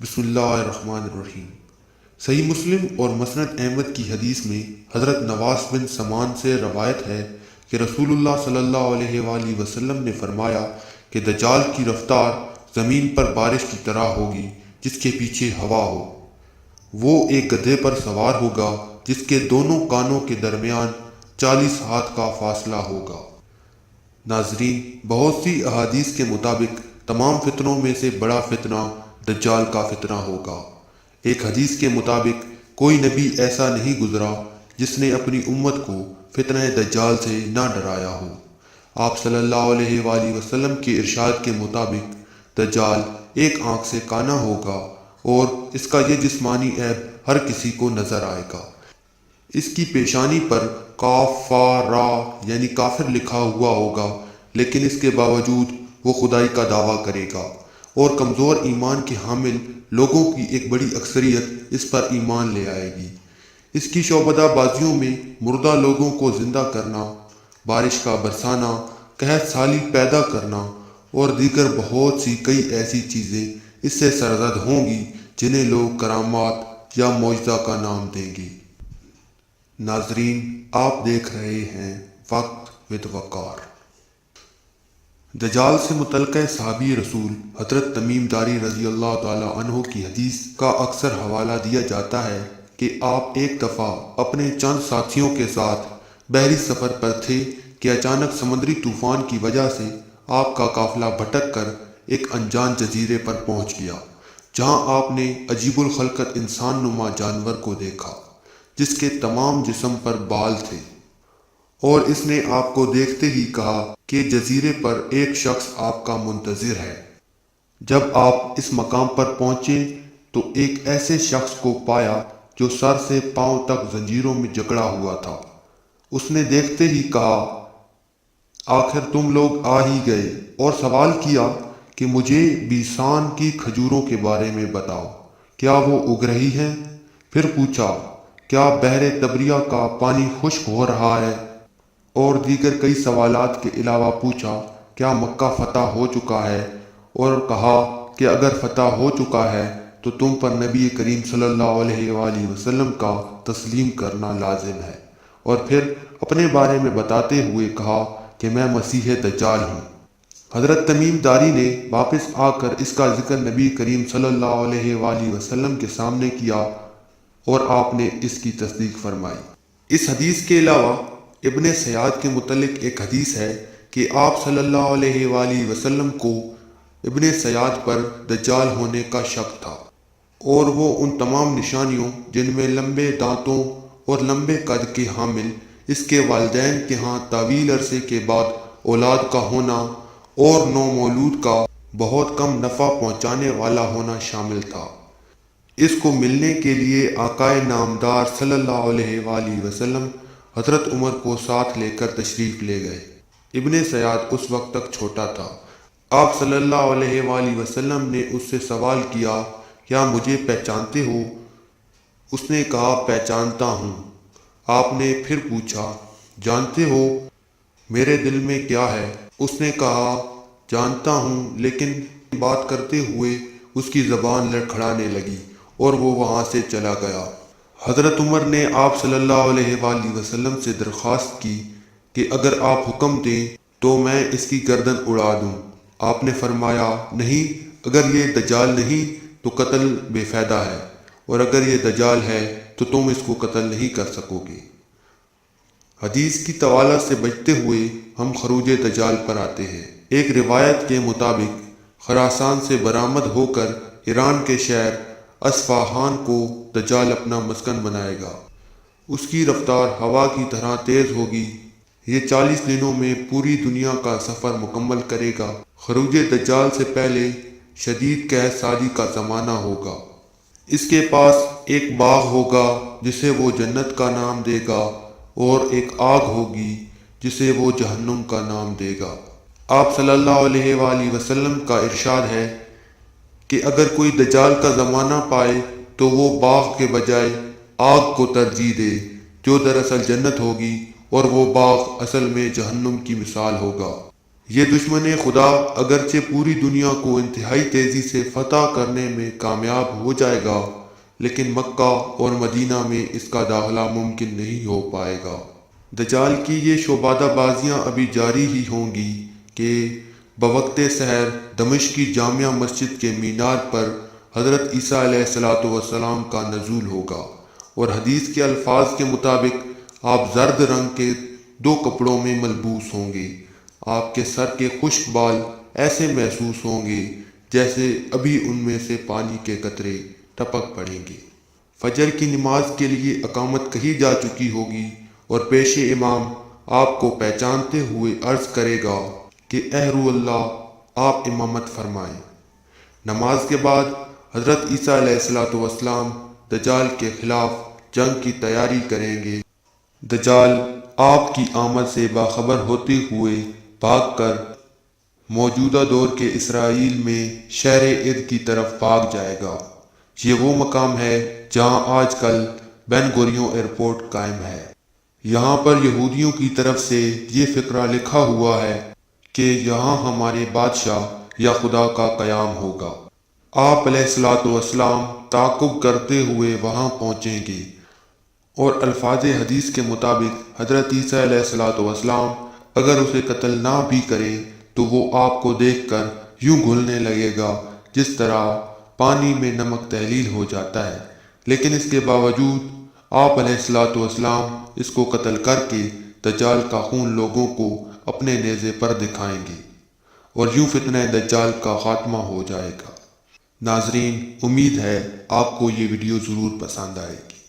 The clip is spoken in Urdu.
بسم اللہ الرحمن الرحیم۔ صحیح مسلم اور مسند احمد کی حدیث میں حضرت نواس بن سمان سے روایت ہے کہ رسول اللہ صلی اللہ علیہ وآلہ وسلم نے فرمایا کہ دجال کی رفتار زمین پر بارش کی طرح ہوگی جس کے پیچھے ہوا ہو۔ وہ ایک گدھے پر سوار ہوگا جس کے دونوں کانوں کے درمیان 40 ہاتھ کا فاصلہ ہوگا۔ ناظرین، بہت سی احادیث کے مطابق تمام فتنوں میں سے بڑا فتنہ دجال کا فتنہ ہوگا۔ ایک حدیث کے مطابق کوئی نبی ایسا نہیں گزرا جس نے اپنی امت کو فتنہ دجال سے نہ ڈرایا ہو۔ آپ صلی اللہ علیہ وآلہ وسلم کے ارشاد کے مطابق دجال ایک آنکھ سے کانا ہوگا اور اس کا یہ جسمانی عیب ہر کسی کو نظر آئے گا۔ اس کی پیشانی پر کاف فا را یعنی کافر لکھا ہوا ہوگا، لیکن اس کے باوجود وہ خدائی کا دعویٰ کرے گا اور کمزور ایمان کے حامل لوگوں کی ایک بڑی اکثریت اس پر ایمان لے آئے گی۔ اس کی شعبدہ بازیوں میں مردہ لوگوں کو زندہ کرنا، بارش کا برسانا، قحط سالی پیدا کرنا اور دیگر بہت سی کئی ایسی چیزیں اس سے سرزد ہوں گی جنہیں لوگ کرامات یا معجزہ کا نام دیں گے۔ ناظرین، آپ دیکھ رہے ہیں وقت ود وقار۔ دجال سے متعلقہ صحابی رسول حضرت تمیم داری رضی اللہ تعالی عنہ کی حدیث کا اکثر حوالہ دیا جاتا ہے کہ آپ ایک دفعہ اپنے چند ساتھیوں کے ساتھ بحری سفر پر تھے کہ اچانک سمندری طوفان کی وجہ سے آپ کا قافلہ بھٹک کر ایک انجان جزیرے پر پہنچ گیا، جہاں آپ نے عجیب الخلقت انسان نما جانور کو دیکھا جس کے تمام جسم پر بال تھے، اور اس نے آپ کو دیکھتے ہی کہا کہ جزیرے پر ایک شخص آپ کا منتظر ہے۔ جب آپ اس مقام پر پہنچے تو ایک ایسے شخص کو پایا جو سر سے پاؤں تک زنجیروں میں جکڑا ہوا تھا۔ اس نے دیکھتے ہی کہا، آخر تم لوگ آ ہی گئے، اور سوال کیا کہ مجھے بیسان کی کھجوروں کے بارے میں بتاؤ، کیا وہ اگ رہی ہیں؟ پھر پوچھا، کیا بحر تبریہ کا پانی خشک ہو رہا ہے؟ اور دیگر کئی سوالات کے علاوہ پوچھا، کیا مکہ فتح ہو چکا ہے؟ اور کہا کہ اگر فتح ہو چکا ہے تو تم پر نبی کریم صلی اللہ علیہ وآلہ وسلم کا تسلیم کرنا لازم ہے۔ اور پھر اپنے بارے میں بتاتے ہوئے کہا کہ میں مسیح دجال ہوں۔ حضرت تمیم داری نے واپس آ کر اس کا ذکر نبی کریم صلی اللہ علیہ وآلہ وسلم کے سامنے کیا اور آپ نے اس کی تصدیق فرمائی۔ اس حدیث کے علاوہ ابن سیاد کے متعلق ایک حدیث ہے کہ آپ صلی اللہ علیہ وآلہ وسلم کو ابن سیاد پر دجال ہونے کا شک تھا، اور وہ ان تمام نشانیوں جن میں لمبے دانتوں اور لمبے قد کے حامل، اس کے والدین کے ہاں طویل عرصے کے بعد اولاد کا ہونا اور نومولود کا بہت کم نفع پہنچانے والا ہونا شامل تھا۔ اس کو ملنے کے لیے آقا نامدار صلی اللہ علیہ وآلہ وسلم حضرت عمر کو ساتھ لے کر تشریف لے گئے۔ ابن سیاد اس وقت تک چھوٹا تھا۔ آپ صلی اللہ علیہ وآلہ وسلم نے اس سے سوال کیا، کیا مجھے پہچانتے ہو؟ اس نے کہا، پہچانتا ہوں۔ آپ نے پھر پوچھا، جانتے ہو میرے دل میں کیا ہے؟ اس نے کہا، جانتا ہوں، لیکن بات کرتے ہوئے اس کی زبان لڑکھڑانے لگی اور وہ وہاں سے چلا گیا۔ حضرت عمر نے آپ صلی اللہ علیہ وآلہ وسلم سے درخواست کی کہ اگر آپ حکم دیں تو میں اس کی گردن اڑا دوں۔ آپ نے فرمایا، نہیں، اگر یہ دجال نہیں تو قتل بے فائدہ ہے، اور اگر یہ دجال ہے تو تم اس کو قتل نہیں کر سکو گے۔ حدیث کی طوالت سے بچتے ہوئے ہم خروج دجال پر آتے ہیں۔ ایک روایت کے مطابق خراسان سے برآمد ہو کر ایران کے شہر اصفہان کو دجال اپنا مسکن بنائے گا۔ اس کی رفتار ہوا کی طرح تیز ہوگی۔ یہ 40 دنوں میں پوری دنیا کا سفر مکمل کرے گا۔ خروج دجال سے پہلے شدید قحط سالی کا زمانہ ہوگا۔ اس کے پاس ایک باغ ہوگا جسے وہ جنت کا نام دے گا، اور ایک آگ ہوگی جسے وہ جہنم کا نام دے گا۔ آپ صلی اللہ علیہ وآلہ وسلم کا ارشاد ہے کہ اگر کوئی دجال کا زمانہ پائے تو وہ باغ کے بجائے آگ کو ترجیح دے، جو دراصل جنت ہوگی، اور وہ باغ اصل میں جہنم کی مثال ہوگا۔ یہ دشمن خدا اگرچہ پوری دنیا کو انتہائی تیزی سے فتح کرنے میں کامیاب ہو جائے گا، لیکن مکہ اور مدینہ میں اس کا داخلہ ممکن نہیں ہو پائے گا۔ دجال کی یہ شعبدہ بازیاں ابھی جاری ہی ہوں گی کہ بوقت سحر دمشق کی جامع مسجد کے مینار پر حضرت عیسیٰ علیہ السلام کا نزول ہوگا، اور حدیث کے الفاظ کے مطابق آپ زرد رنگ کے 2 کپڑوں میں ملبوس ہوں گے۔ آپ کے سر کے خشک بال ایسے محسوس ہوں گے جیسے ابھی ان میں سے پانی کے قطرے ٹپک پڑیں گے۔ فجر کی نماز کے لیے اقامت کہی جا چکی ہوگی، اور پیش امام آپ کو پہچانتے ہوئے عرض کرے گا کہ اے روح اللہ، آپ امامت فرمائیں۔ نماز کے بعد حضرت عیسیٰ علیہ السلام دجال کے خلاف جنگ کی تیاری کریں گے۔ دجال آپ کی آمد سے باخبر ہوتے ہوئے بھاگ کر موجودہ دور کے اسرائیل میں شہر عد کی طرف بھاگ جائے گا۔ یہ وہ مقام ہے جہاں آج کل بین گوریون ایئرپورٹ قائم ہے۔ یہاں پر یہودیوں کی طرف سے یہ فقرہ لکھا ہوا ہے کہ یہاں ہمارے بادشاہ یا خدا کا قیام ہوگا۔ آپ علیہ السلام تعاقب کرتے ہوئے وہاں پہنچیں گے، اور الفاظ حدیث کے مطابق حضرت عیسیٰ علیہ السلام اگر اسے قتل نہ بھی کرے تو وہ آپ کو دیکھ کر یوں گھلنے لگے گا جس طرح پانی میں نمک تحلیل ہو جاتا ہے، لیکن اس کے باوجود آپ علیہ السلام اس کو قتل کر کے دجال کا خون لوگوں کو اپنے نیزے پر دکھائیں گے، اور یوں فتنہ دجال کا خاتمہ ہو جائے گا۔ ناظرین، امید ہے آپ کو یہ ویڈیو ضرور پسند آئے گی۔